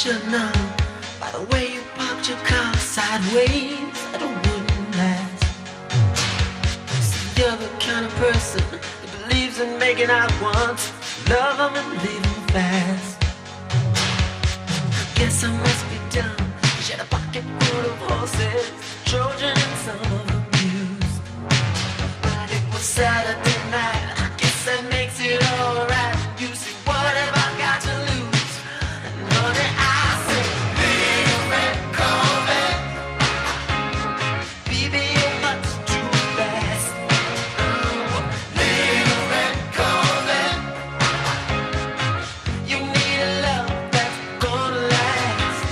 should know by the way you parked your car sideways that it wouldn't last. See, you're the kind of person that believes in making out once, love them and leave them fast. Guess I must be dumb. She had a pocket full of horses, Trojan and some of them used. But it was Saturday night, I guess that makes it alright. You see, what have I got to lose? And honey, I say, little red Corvette, baby, you're much too fast. Little red Corvette, you need a love that's gonna last.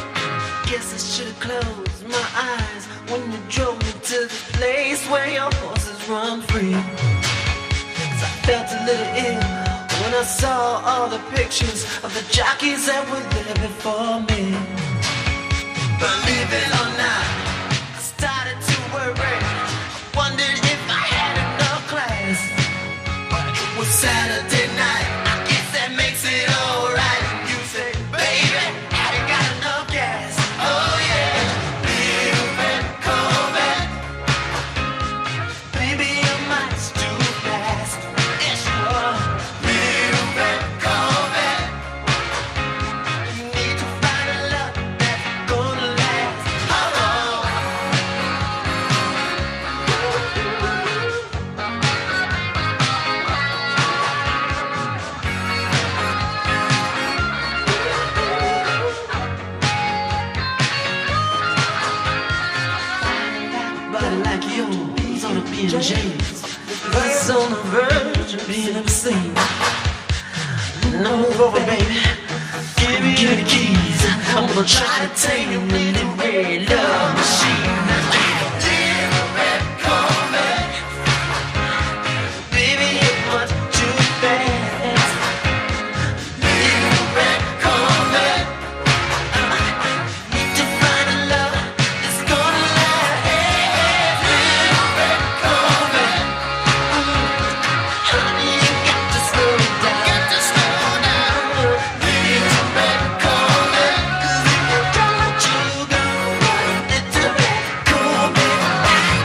Guess I should've closed my eyes when you drove me to the place where your horses run free. 'Cause I felt a little ill when I saw all the pictures of the jockeys that were there before me. Believe it or not, I started to worry. I wondered if I had enough class. But it was Saturday night, I guess that makes it alright. You say, baby, have you got enough gas? Oh yeah, little red Corvette, baby, you're much too fast. Yes, you are. Little red Corvette, you need to find a love that's gonna last. Oh, body like yours on a PNJ, it's on the verge of being obscene. No, move over, baby. Give me the keys. I'm gonna try to tame your little red love machine. Little red Corvette, baby, you're much too fast. Little red Corvette, need to find a love that's gonna last. Little red Corvette, honey, you got to slow down. Little red Corvette, 'cause if you don't, you go. Little red Corvette,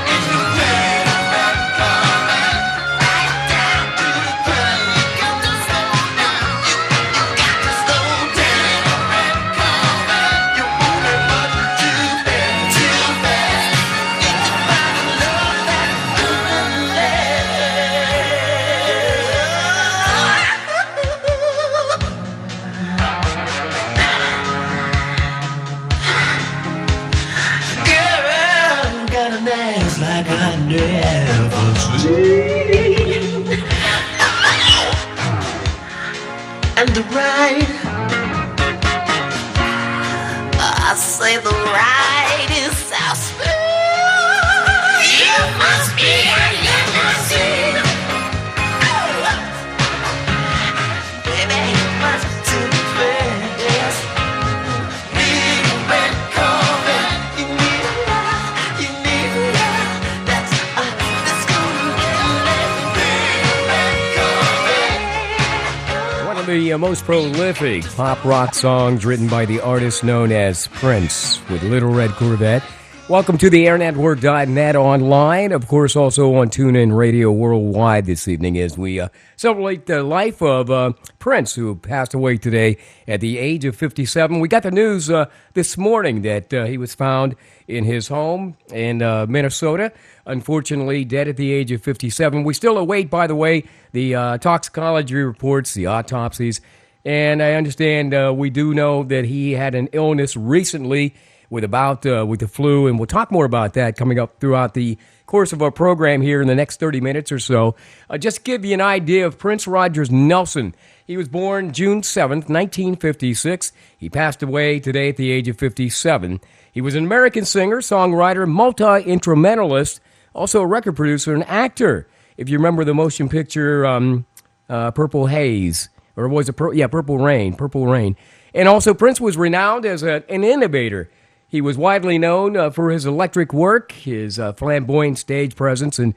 and you little red Corvette, right down to the ground. You got to slow down. You got to slow down. Little red Corvette, you're moving much too fast, too fast. Need to find a love that's gonna Girl, got an ass like I never seen. And the ride, I say the ride is so smooth. You must be a limousine. Baby, you must too fast. Little red Corvette, you need a love that's gonna last. Little red Corvette. One of the most prolific pop rock songs written by the artist known as Prince with Little Red Corvette. Welcome to the airnetwork.net online. Of course, also on TuneIn Radio worldwide this evening as we celebrate the life of Prince, who passed away today at the age of 57. We got the news this morning that he was found in his home in Minnesota, unfortunately dead at the age of 57. We still await, by the way, the toxicology reports, the autopsies, and I understand we do know that he had an illness recently with the flu, and we'll talk more about that coming up throughout the course of our program here in the next 30 minutes or so. Just to give you an idea of Prince Rogers Nelson. He was born June 7th, 1956. He passed away today at the age of 57. He was an American singer, songwriter, multi-instrumentalist, also a record producer and actor. If you remember the motion picture Purple Haze, or was it Purple Rain. And also Prince was renowned as an innovator. He was widely known for his electric work, his flamboyant stage presence, and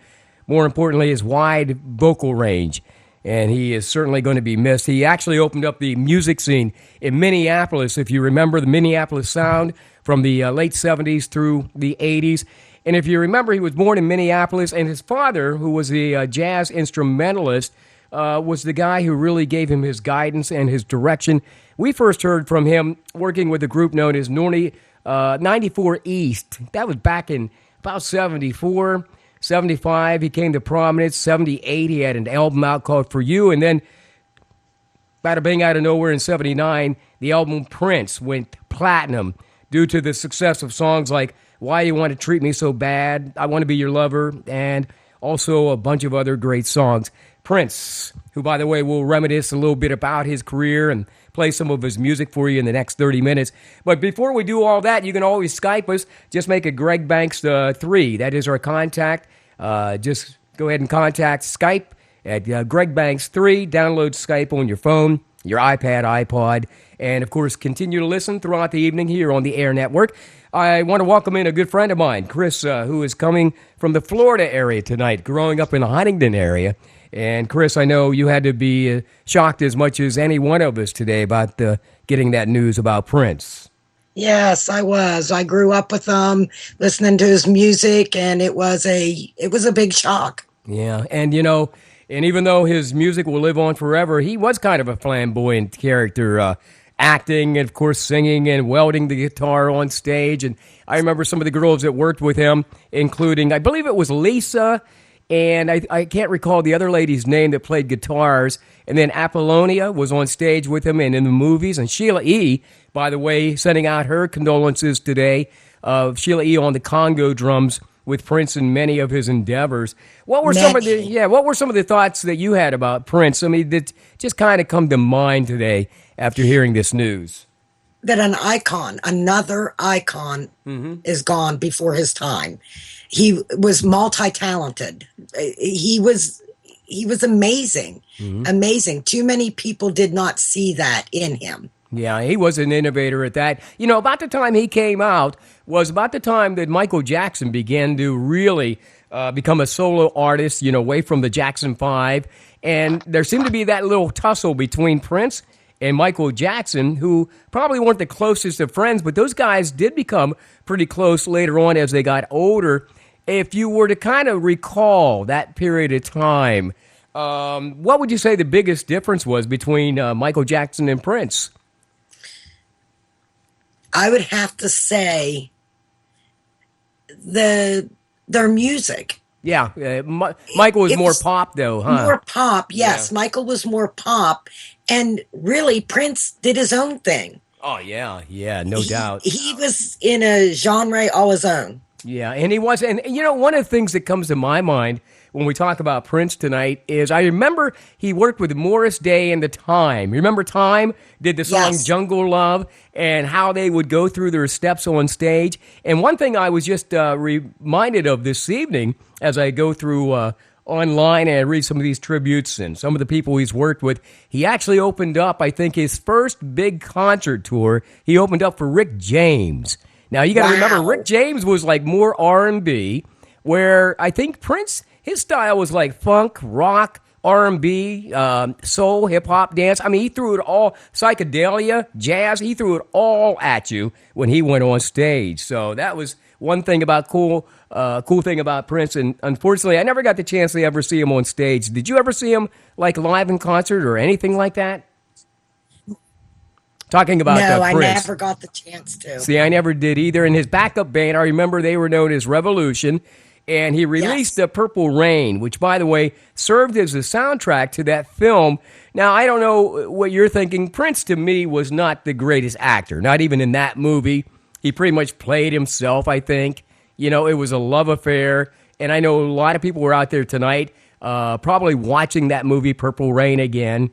more importantly, his wide vocal range. and he is certainly going to be missed. He actually opened up the music scene in Minneapolis, if you remember the Minneapolis sound from the late 70s through the 80s. And if you remember, he was born in Minneapolis, and his father, who was a jazz instrumentalist, was the guy who really gave him his guidance and his direction. We first heard from him working with a group known as 94 East. That was back in about 74, 75. He came to prominence. 78, he had an album out called For You. And then, bada bing, out of nowhere in 79, the album Prince went platinum due to the success of songs like Why You Want to Treat Me So Bad, I Want to Be Your Lover, and also a bunch of other great songs. Prince, who, by the way, will reminisce a little bit about his career and play some of his music for you in the next 30 minutes. But before we do all that, you can always Skype us. Just make it Greg Banks 3. That is our contact. Just go ahead and contact Skype at Greg Banks 3. Download Skype on your phone, your iPad, iPod, and, of course, continue to listen throughout the evening here on the Air Network. I want to welcome in a good friend of mine, Chris, who is coming from the Florida area tonight, growing up in the Huntington area. And, Chris, I know you had to be shocked as much as any one of us today about getting that news about Prince. Yes, I was. I grew up with him, listening to his music, and it was a big shock. Yeah, and, and even though his music will live on forever, he was kind of a flamboyant character, acting and, of course, singing and welding the guitar on stage. And I remember some of the girls that worked with him, including, I believe it was Lisa, and I can't recall the other lady's name that played guitars. And then Apollonia was on stage with him and in the movies. And Sheila E., by the way, sending out her condolences today of Sheila E. on the Congo drums with Prince in many of his endeavors. What were some of the thoughts that you had about Prince? I mean, that just kind of come to mind today after hearing this news. That an icon, another icon, is gone before his time. He was multi-talented. He was amazing, amazing. Too many people did not see that in him. Yeah, he was an innovator at that. About the time he came out was about the time that Michael Jackson began to really become a solo artist, away from the Jackson 5. And there seemed to be that little tussle between Prince and Michael Jackson, who probably weren't the closest of friends, but those guys did become pretty close later on as they got older. If you were to kind of recall that period of time, what would you say the biggest difference was between Michael Jackson and Prince? I would have to say their music. Yeah, Michael was more pop, though, huh? More pop, yes. Yeah. Michael was more pop, and really, Prince did his own thing. Oh, yeah, no doubt. He was in a genre all his own. Yeah, and he was. And, one of the things that comes to my mind when we talk about Prince tonight is I remember he worked with Morris Day and the Time. Remember Time did the song Yes. Jungle Love and how they would go through their steps on stage. And one thing I was just reminded of this evening as I go through online and I read some of these tributes and some of the people he's worked with, he actually opened up, I think, his first big concert tour. He opened up for Rick James. Now, you got to remember, Rick James was like more R&B, where I think Prince, his style was like funk, rock, R&B, soul, hip-hop, dance. I mean, he threw it all, psychedelia, jazz, he threw it all at you when he went on stage. So that was one thing about cool thing about Prince. And unfortunately, I never got the chance to ever see him on stage. Did you ever see him like live in concert or anything like that? Talking about No, Prince. I never got the chance to. See, I never did either. And his backup band, I remember they were known as Revolution, and he released Purple Rain, which, by the way, served as the soundtrack to that film. Now, I don't know what you're thinking. Prince, to me, was not the greatest actor, not even in that movie. He pretty much played himself, I think. It was a love affair, and I know a lot of people were out there tonight probably watching that movie, Purple Rain, again.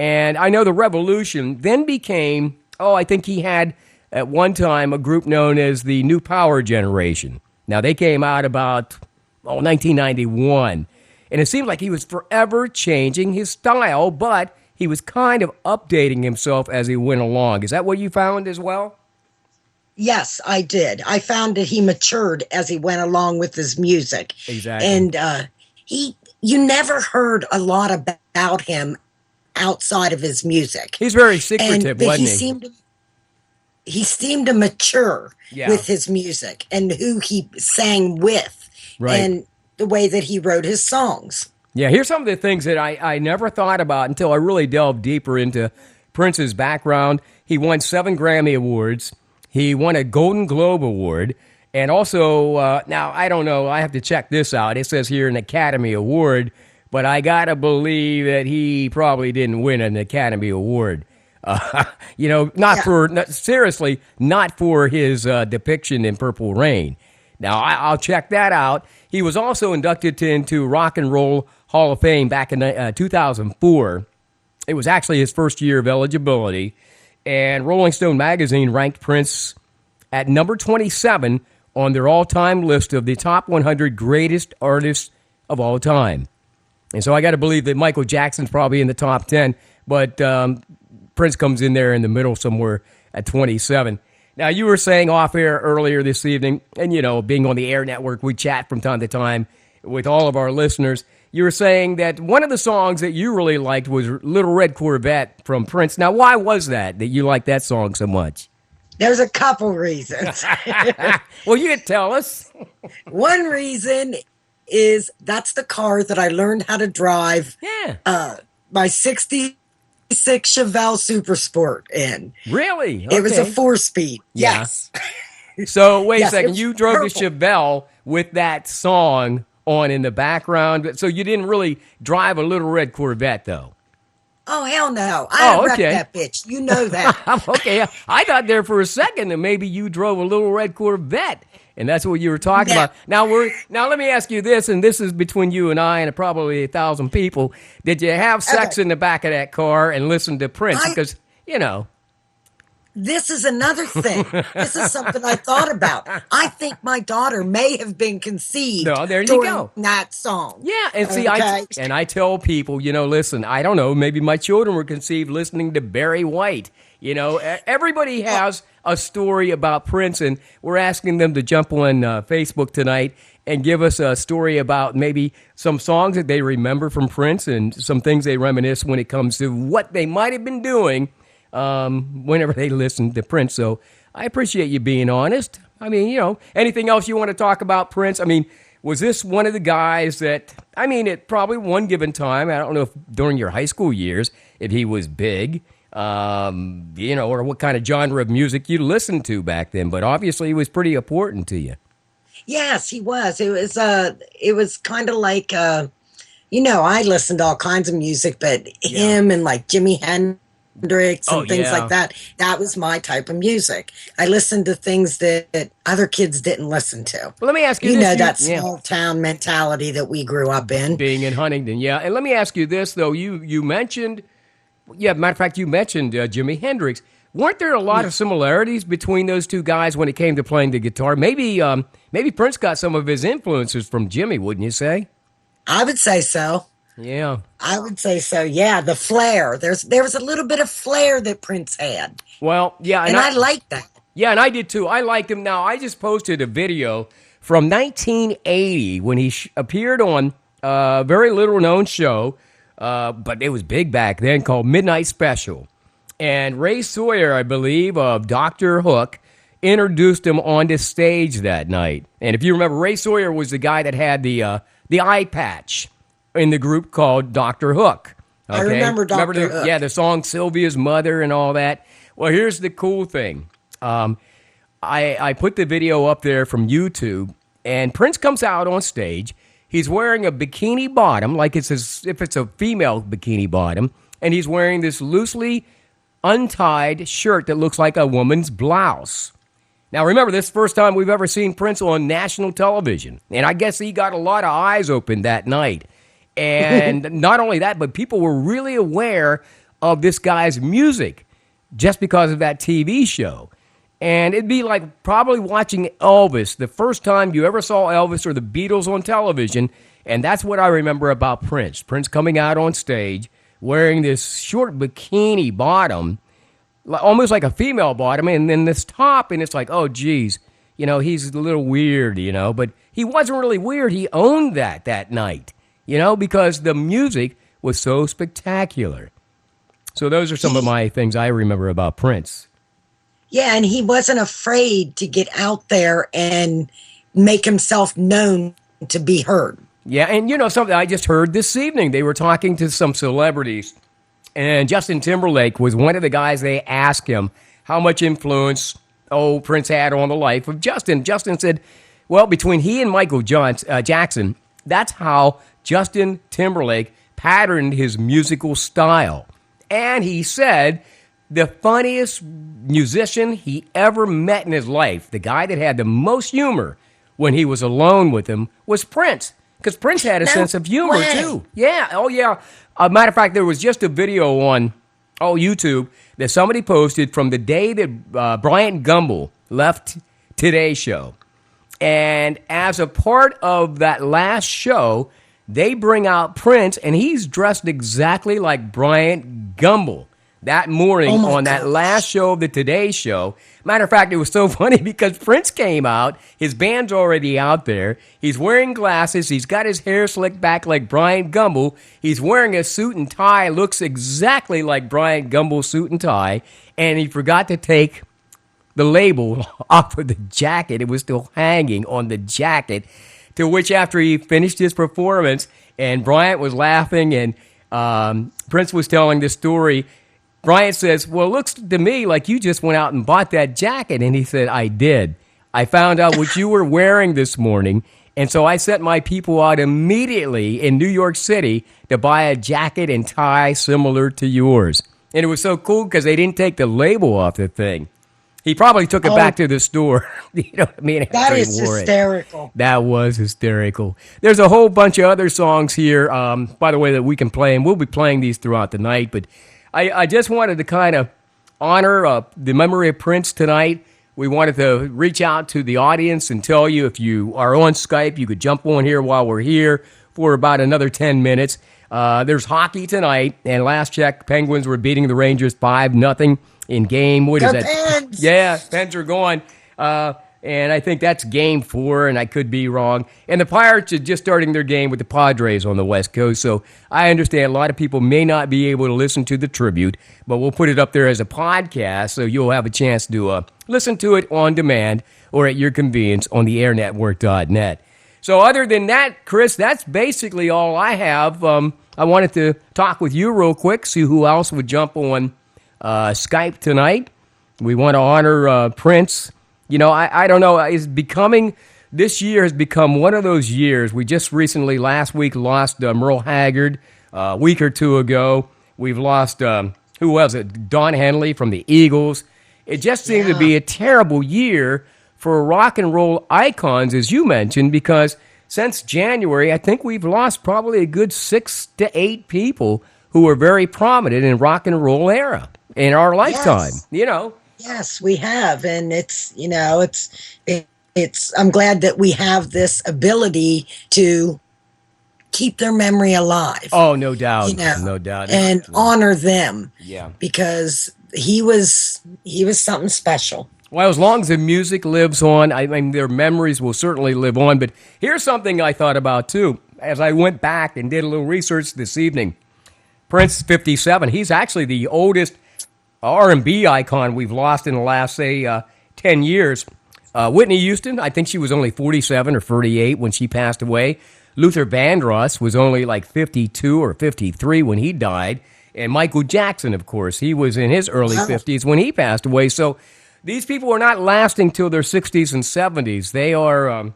And I know the Revolution then became, I think he had at one time a group known as the New Power Generation. Now, they came out about 1991. And it seemed like he was forever changing his style, but he was kind of updating himself as he went along. Is that what you found as well? Yes, I did. I found that he matured as he went along with his music. Exactly. And you never heard a lot about about him outside of his music. He's very secretive, But wasn't he seemed to mature Yeah. with his music and who he sang with, Right. and the way that he wrote his songs. Yeah, here's some of the things that I never thought about until I really delved deeper into Prince's background. He won 7 Grammy Awards. He won a Golden Globe Award. And also, now, I don't know, I have to check this out. It says here an Academy Award, but I got to believe that he probably didn't win an Academy Award. Seriously, not for his depiction in Purple Rain. Now, I'll check that out. He was also inducted into Rock and Roll Hall of Fame back in 2004. It was actually his first year of eligibility. And Rolling Stone magazine ranked Prince at number 27 on their all-time list of the top 100 greatest artists of all time. And so I got to believe that Michael Jackson's probably in the top 10, but Prince comes in there in the middle somewhere at 27. Now, you were saying off air earlier this evening, and, being on the Air Network, we chat from time to time with all of our listeners. You were saying that one of the songs that you really liked was Little Red Corvette from Prince. Now, why was that you liked that song so much? There's a couple reasons. Well, you could tell us. One reason is that's the car that I learned how to drive my 66 Chevelle Super Sport in. Really? It was a Okay. 4-speed. Yeah. Yes. So, wait Yes, a second. it's You drove purple. the Chevelle with that song on in the background. So you didn't really drive a Little Red Corvette, though. Oh, hell no. I wrecked okay. that bitch. You know that. Okay, I thought there for a second that maybe you drove a Little Red Corvette, and that's what you were talking No. about. Now let me ask you this, and this is between you and I and probably 1,000 people. Did you have sex Okay. in the back of that car and listen to Prince? I- Because, This is another thing. This is something I thought about. I think my daughter may have been conceived No, there you during go. that song. Yeah, and see, Okay. I tell people, listen, I don't know, maybe my children were conceived listening to Barry White. Everybody has a story about Prince, and we're asking them to jump on Facebook tonight and give us a story about maybe some songs that they remember from Prince and some things they reminisce when it comes to what they might have been doing whenever they listened to Prince. So I appreciate you being honest. I mean, anything else you want to talk about Prince? I mean, was this one of the guys that, at probably one given time, I don't know if during your high school years, if he was big, or what kind of genre of music you listened to back then, but obviously he was pretty important to you. Yes, he was. It was kind of like, I listened to all kinds of music, but him and like Jimi Hendrix and things like that, that was my type of music. I listened to things that other kids didn't listen to. Well, let me ask you You this. know, that small town mentality that we grew up in. Being in Huntington, yeah. And let me ask you this, though. You mentioned, matter of fact, you mentioned Jimi Hendrix. Weren't there a lot of similarities between those two guys when it came to playing the guitar? Maybe Prince got some of his influences from Jimmy, wouldn't you say? I would say so. Yeah. I would say so. Yeah, the flair. There was a little bit of flair that Prince had. Well, yeah. And I liked that. Yeah, and I did too. I liked him. Now, I just posted a video from 1980 when he appeared on a very little-known show, but it was big back then, called Midnight Special. And Ray Sawyer, I believe, of Dr. Hook, introduced him onto stage that night. And if you remember, Ray Sawyer was the guy that had the eye patch in the group called Dr. Hook. Okay? I remember Dr. Hook. Yeah, the song Sylvia's Mother and all that. Well, here's the cool thing. I put the video up there from YouTube, and Prince comes out on stage. He's wearing a bikini bottom, like if it's a female bikini bottom, and he's wearing this loosely untied shirt that looks like a woman's blouse. Now, remember, this is the first time we've ever seen Prince on national television, and I guess he got a lot of eyes open that night. And not only that, but people were really aware of this guy's music just because of that TV show. And it'd be like probably watching Elvis, the first time you ever saw Elvis or the Beatles on television, and that's what I remember about Prince. Prince coming out on stage wearing this short bikini bottom, almost like a female bottom, and then this top, and it's like, oh, geez, he's a little weird, but he wasn't really weird. He owned that night, because the music was so spectacular. So those are some of my things I remember about Prince. Yeah, and he wasn't afraid to get out there and make himself known to be heard. Yeah, and something I just heard this evening, they were talking to some celebrities, and Justin Timberlake was one of the guys. They asked him how much influence Prince had on the life of Justin. Justin said, well, between he and Michael Jackson, that's how Justin Timberlake patterned his musical style. And he said the funniest musician he ever met in his life, the guy that had the most humor when he was alone with him, was Prince. Because Prince had a sense of humor, too. Yeah, oh, yeah. Matter of fact, there was just a video on YouTube that somebody posted from the day that Bryant Gumbel left Today's Show. And as a part of that last show, they bring out Prince, and he's dressed exactly like Bryant Gumbel that morning on that last show of the Today Show. Matter of fact, it was so funny because Prince came out. His band's already out there. He's wearing glasses. He's got his hair slicked back like Bryant Gumbel. He's wearing a suit and tie. Looks exactly like Bryant Gumbel's suit and tie. And he forgot to take the label off of the jacket. It was still hanging on the jacket. To which, after he finished his performance, and Bryant was laughing, and Prince was telling the story, Bryant says, well, it looks to me like you just went out and bought that jacket. And he said, I did. I found out what you were wearing this morning, and so I sent my people out immediately in New York City to buy a jacket and tie similar to yours. And it was so cool because they didn't take the label off the thing. He probably took it back to the store. You know what I mean? That is hysterical. That was hysterical. There's a whole bunch of other songs here, by the way, that we can play, and we'll be playing these throughout the night. But I just wanted to kind of honor the memory of Prince tonight. We wanted to reach out to the audience and tell you, if you are on Skype, you could jump on here while we're here for about another 10 minutes. There's hockey tonight, and last check, Penguins were beating the Rangers 5-0. In game, what is that? Pens. Yeah, Pens are going. And I think that's game 4, and I could be wrong. And the Pirates are just starting their game with the Padres on the West Coast. So I understand a lot of people may not be able to listen to the tribute, but we'll put it up there as a podcast, so you'll have a chance to listen to it on demand or at your convenience on the airnetwork.net. So other than that, Chris, that's basically all I have. I wanted to talk with you real quick, see who else would jump on Skype tonight. We want to honor Prince. I don't know. This year has become one of those years. We just recently, last week, lost Merle Haggard. A week or two ago, we've lost, who was it? Don Henley from the Eagles. It just seemed to be a terrible year for rock and roll icons, as you mentioned, because since January, I think we've lost probably a good 6 to 8 people who were very prominent in rock and roll era in our lifetime. Yes, we have, and I'm glad that we have this ability to keep their memory alive. Oh, no doubt, no doubt, and honor them. Yeah, because he was something special. Well, as long as the music lives on, I mean, their memories will certainly live on. But here's something I thought about too, as I went back and did a little research this evening. Prince, 57. He's actually the oldest R&B icon we've lost in the last, say, 10 years. Whitney Houston, I think she was only 47 or 48 when she passed away. Luther Vandross was only like 52 or 53 when he died. And Michael Jackson, of course, he was in his early 50s when he passed away. So these people are not lasting till their 60s and 70s. They are,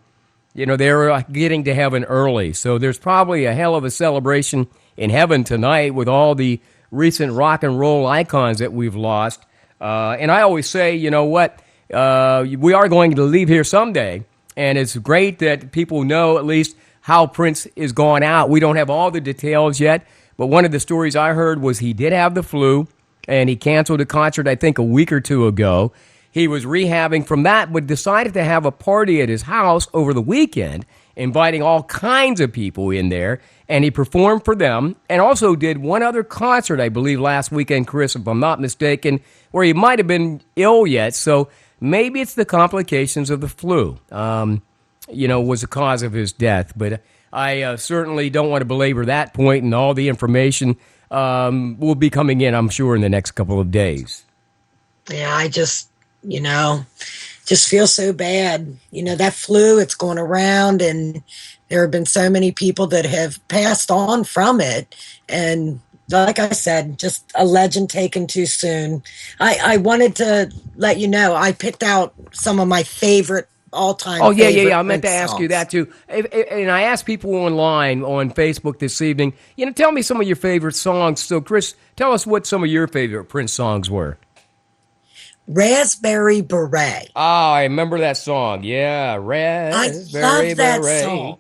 they're getting to heaven early. So there's probably a hell of a celebration in heaven tonight with all the recent rock and roll icons that we've lost. And I always say, we are going to leave here someday. And it's great that people know at least how Prince is gone out. We don't have all the details yet, but one of the stories I heard was he did have the flu, and he canceled a concert, I think, a week or two ago. He was rehabbing from that, but decided to have a party at his house over the weekend, inviting all kinds of people in there, and he performed for them, and also did one other concert, I believe, last weekend, Chris, if I'm not mistaken, where he might have been ill yet, so maybe it's the complications of the flu, was the cause of his death. But I certainly don't want to belabor that point, and all the information will be coming in, I'm sure, in the next couple of days. Yeah, I just, just feel so bad. That flu, it's going around, and there have been so many people that have passed on from it. And like I said, just a legend taken too soon. I wanted to let you know, I picked out some of my favorite all-time. Oh, yeah. I meant Prince to ask songs. you that, too. And I asked people online on Facebook this evening, tell me some of your favorite songs. So, Chris, tell us what some of your favorite Prince songs were. Raspberry Beret. Oh, I remember that song. Yeah, I Raspberry love that Beret. song.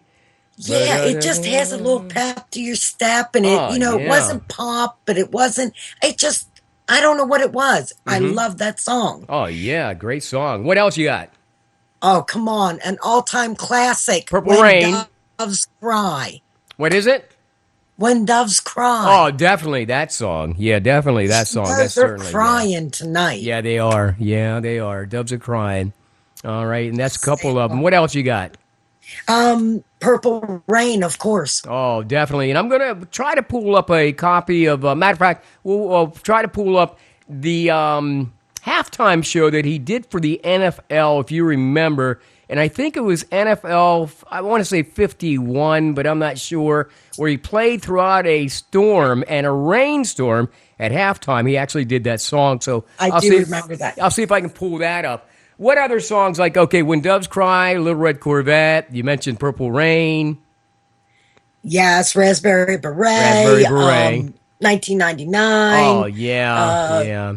Yeah, it just has a little pep to your step, and it, Oh, it yeah. wasn't pop, but it wasn't. It just, I don't know what it was. I love that song. Oh, yeah, great song. What else you got? Oh, come on, an all-time classic. Purple When Rain. Doves Cry. What is it? When Doves Cry. Oh, definitely that song. Yeah, definitely that song. That's They're certainly crying tonight. Yeah, they are. Yeah, they are. Doves are crying. All right, and that's a couple of them. What else you got? Purple Rain, of course. Oh, definitely. And I'm going to try to pull up a copy of, matter of fact, we'll try to pull up the halftime show that he did for the NFL, if you remember. And I think it was NFL, I want to say 51, but I'm not sure, where he played throughout a storm and a rainstorm at halftime. He actually did that song. So I do remember that. I'll see if I can pull that up. What other songs When Doves Cry, Little Red Corvette, you mentioned Purple Rain. Yes, Raspberry Beret. 1999. Oh, yeah.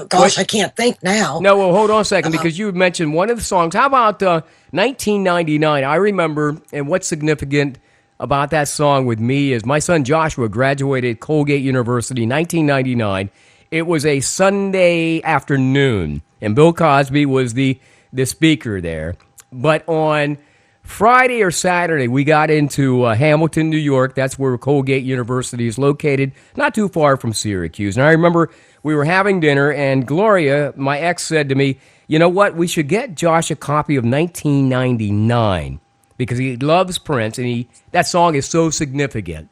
Gosh, I can't think now. No, well, hold on a second, because you mentioned one of the songs. How about 1999? I remember, and what's significant about that song with me is my son Joshua graduated Colgate University in 1999. It was a Sunday afternoon, and Bill Cosby was the speaker there. But on Friday or Saturday, we got into Hamilton, New York. That's where Colgate University is located, not too far from Syracuse. And I remember we were having dinner, and Gloria, my ex, said to me, you know what, we should get Josh a copy of 1999, because he loves Prince, and that song is so significant.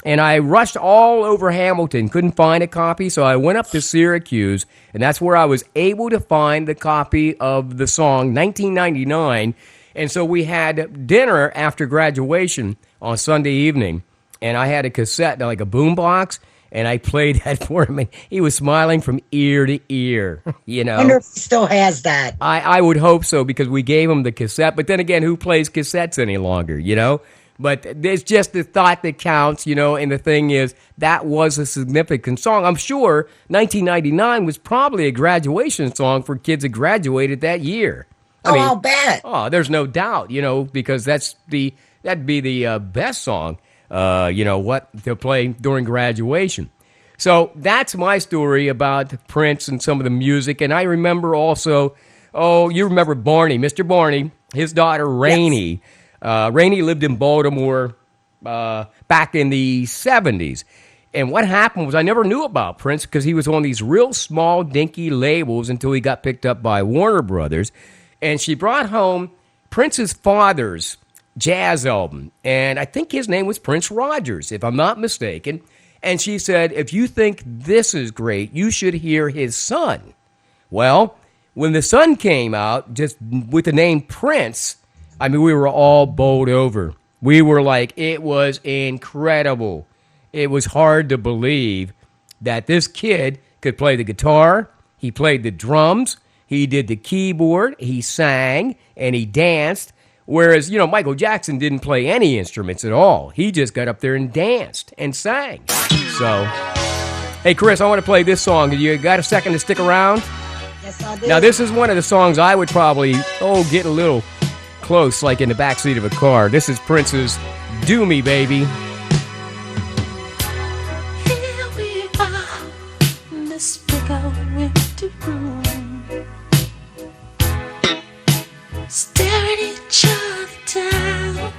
And I rushed all over Hamilton, couldn't find a copy, so I went up to Syracuse, and that's where I was able to find the copy of the song 1999. And so we had dinner after graduation on Sunday evening, and I had a cassette, like a boombox, and I played that for him, and he was smiling from ear to ear, I wonder if he still has that. I would hope so, because we gave him the cassette, but then again, who plays cassettes any longer, But it's just the thought that counts, and the thing is, that was a significant song. I'm sure 1999 was probably a graduation song for kids that graduated that year. I'll bet. Oh, there's no doubt, because that'd be the best song, to play during graduation. So that's my story about Prince and some of the music. And I remember also, you remember Barney, Mr. Barney, his daughter Rainey. Yes. Rainey lived in Baltimore back in the 70s. And what happened was I never knew about Prince because he was on these real small, dinky labels until he got picked up by Warner Brothers. And she brought home Prince's father's jazz album. And I think his name was Prince Rogers, if I'm not mistaken. And she said, if you think this is great, you should hear his son. Well, when the son came out, just with the name Prince, we were all bowled over. We were like, it was incredible. It was hard to believe that this kid could play the guitar, he played the drums, he did the keyboard, he sang, and he danced. Whereas, Michael Jackson didn't play any instruments at all. He just got up there and danced and sang. So, hey, Chris, I want to play this song. You got a second to stick around? Yes, I do. Now, this is one of the songs I would probably, get a little close, like in the backseat of a car. This is Prince's Do Me, Baby. Here we are in this big old empty room, staring each other down.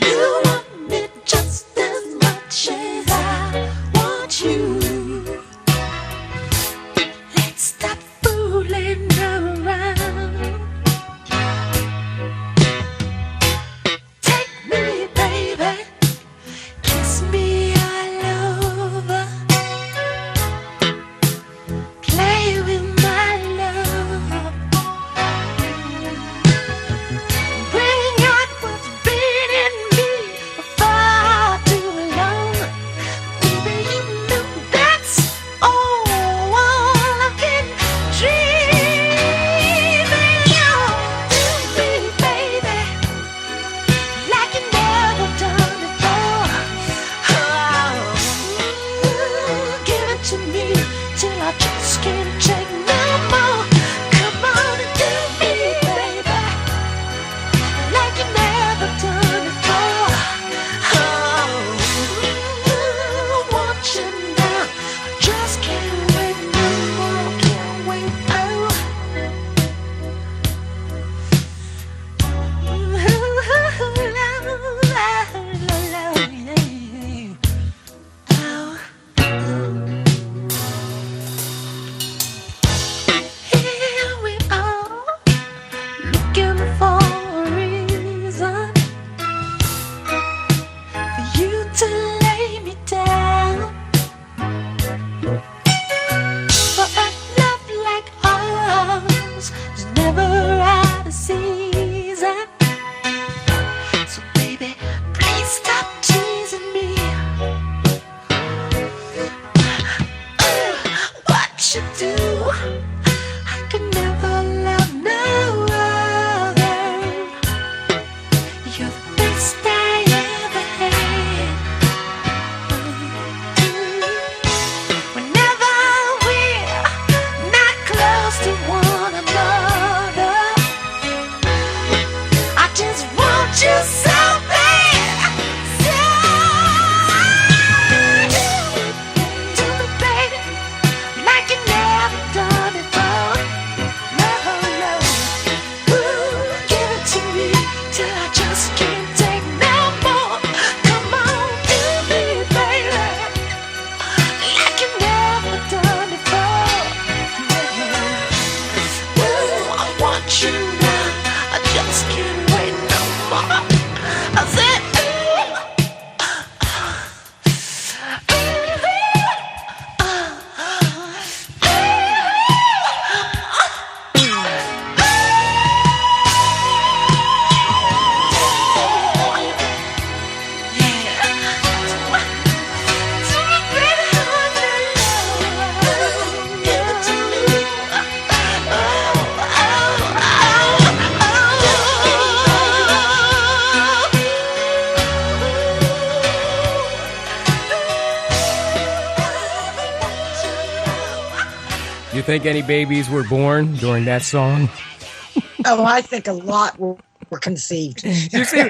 You want me just as much as I want you. Let's stop fooling around. you now. I just can't wait no more. I said, You think any babies were born during that song? Oh, I think a lot were conceived. You see,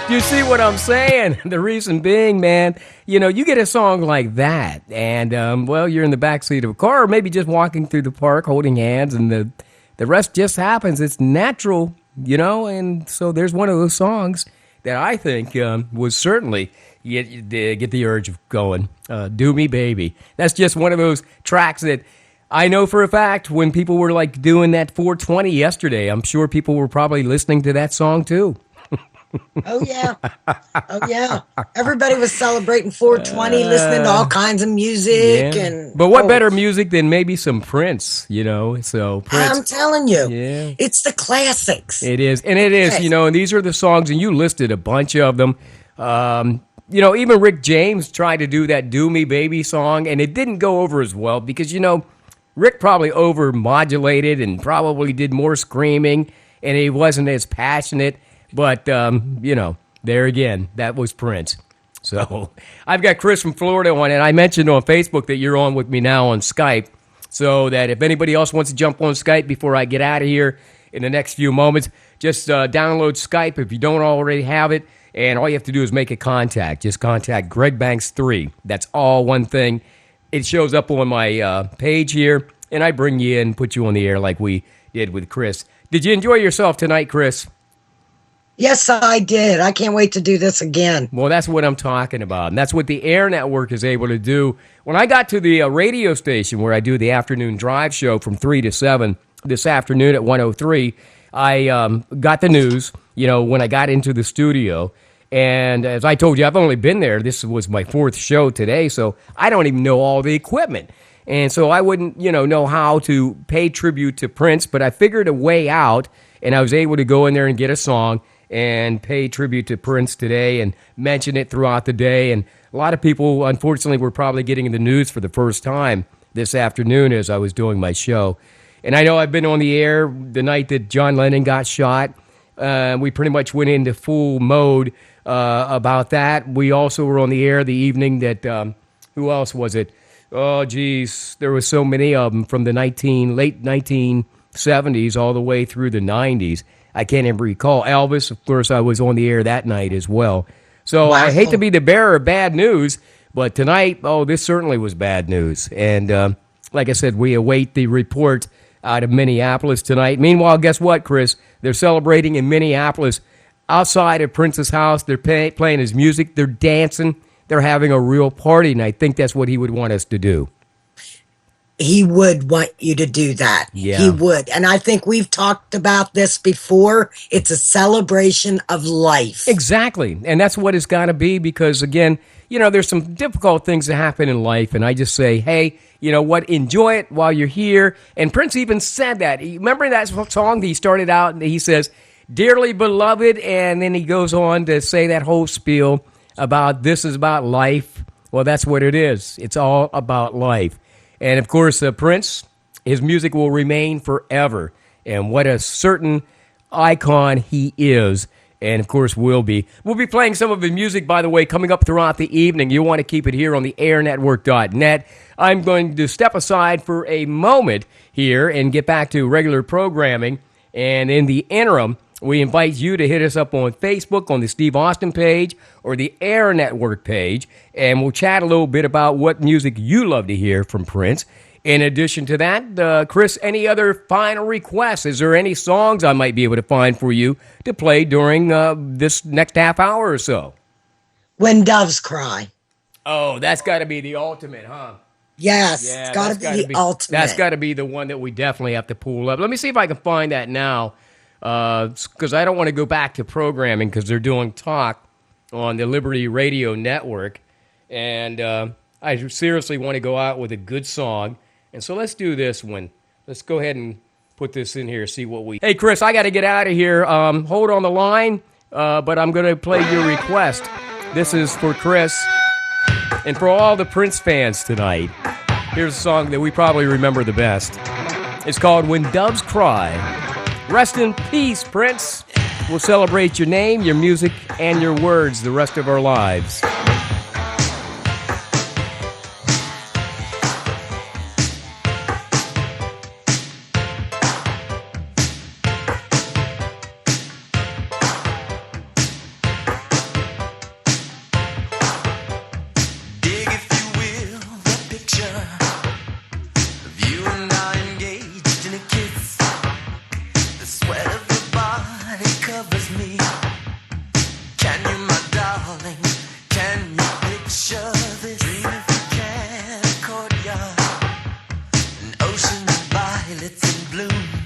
you see what I'm saying? The reason being, man, you know, you get a song like that, and well, you're in the backseat of a car, or maybe just walking through the park holding hands, and the rest just happens. It's natural, you know. And so there's one of those songs that I think was certainly get the urge of going. Do Me Baby. That's just one of those tracks that I know for a fact when people were like doing that 420 yesterday, I'm sure people were probably listening to that song too. Oh, yeah. Oh, yeah. Everybody was celebrating 420, listening to all kinds of music. Yeah. But what better music than maybe some Prince, you know? So Prince. I'm telling you, Yeah. it's the classics. It is. And it is, you know, and these are the songs, and you listed a bunch of them. You know, even Rick James tried to do that Do Me Baby song, and it didn't go over as well because, you know, Rick probably over-modulated and probably did more screaming, and he wasn't as passionate. But, you know, there again, that was Prince. So I've got Chris from Florida on, and I mentioned on Facebook that you're on with me now on Skype, so that if anybody else wants to jump on Skype before I get out of here in the next few moments, just download Skype if you don't already have it, and all you have to do is make a contact. Just contact Greg Banks 3. That's all one thing. It shows up on my page here, and I bring you in and put you on the air like we did with Chris. Did you enjoy yourself tonight, Chris? Yes, I did. I can't wait to do this again. Well, that's what I'm talking about, and that's what the Air Network is able to do. When I got to the radio station where I do the afternoon drive show from 3 to 7 this afternoon at 103, I got the news, you know, when I got into the studio. And as I told you, I've only been there. This was my 4th show today, so I don't even know all the equipment. And so I wouldn't, you know how to pay tribute to Prince, but I figured a way out, and I was able to go in there and get a song and pay tribute to Prince today and mention it throughout the day. And a lot of people, unfortunately, were probably getting the news for the first time this afternoon as I was doing my show. And I know I've been on the air the night that John Lennon got shot. We pretty much went into full mode about that. We also were on the air the evening that, who else was it? Oh, geez, there was so many of them from the late 1970s all the way through the 90s. I can't even recall. Elvis, of course, I was on the air that night as well. So Wow. I hate to be the bearer of bad news, but tonight, this certainly was bad news. And like I said, we await the report out of Minneapolis tonight. Meanwhile, guess what, Chris? They're celebrating in Minneapolis outside of Prince's house. They're playing his music. They're dancing. They're having a real party, and I think that's what he would want us to do. He would want you to do that. Yeah. He would. And I think we've talked about this before. It's a celebration of life. Exactly. And that's what it's got to be because, again, you know, there's some difficult things that happen in life. And I just say, hey, you know what? Enjoy it while you're here. And Prince even said that. Remember that song that he started out and he says, dearly beloved. And then he goes on to say that whole spiel about this is about life. Well, that's what it is. It's all about life. And, of course, Prince, his music will remain forever. And what a certain icon he is. And, of course, will be. We'll be playing some of his music, by the way, coming up throughout the evening. You'll want to keep it here on the airnetwork.net. I'm going to step aside for a moment here and get back to regular programming. And in the interim, we invite you to hit us up on Facebook on the Steve Austin page or the Air Network page, and we'll chat a little bit about what music you love to hear from Prince. In addition to that, Chris, any other final requests? Is there any songs I might be able to find for you to play during this next half hour or so? When Doves Cry. Oh, that's got to be the ultimate, huh? Yes, Yeah, it's got to that's be the ultimate. That's got to be the one that we definitely have to pull up. Let me see if I can find that now, because I don't want to go back to programming because they're doing talk on the Liberty Radio Network, and I seriously want to go out with a good song. And so let's do this one. Let's go ahead and put this in here. See what we. Hey, Chris, I got to get out of here. Hold on the line, but I'm going to play your request. This is for Chris and for all the Prince fans tonight. Here's a song that we probably remember the best. It's called When Doves Cry. Rest in peace, Prince. We'll celebrate your name, your music, and your words the rest of our lives. Dig, if you will, the picture of you and I engaged in a kiss. The sweat of your body covers me. Can you, my darling, can you picture this? Dream if you can, a courtyard, an ocean of violets in bloom.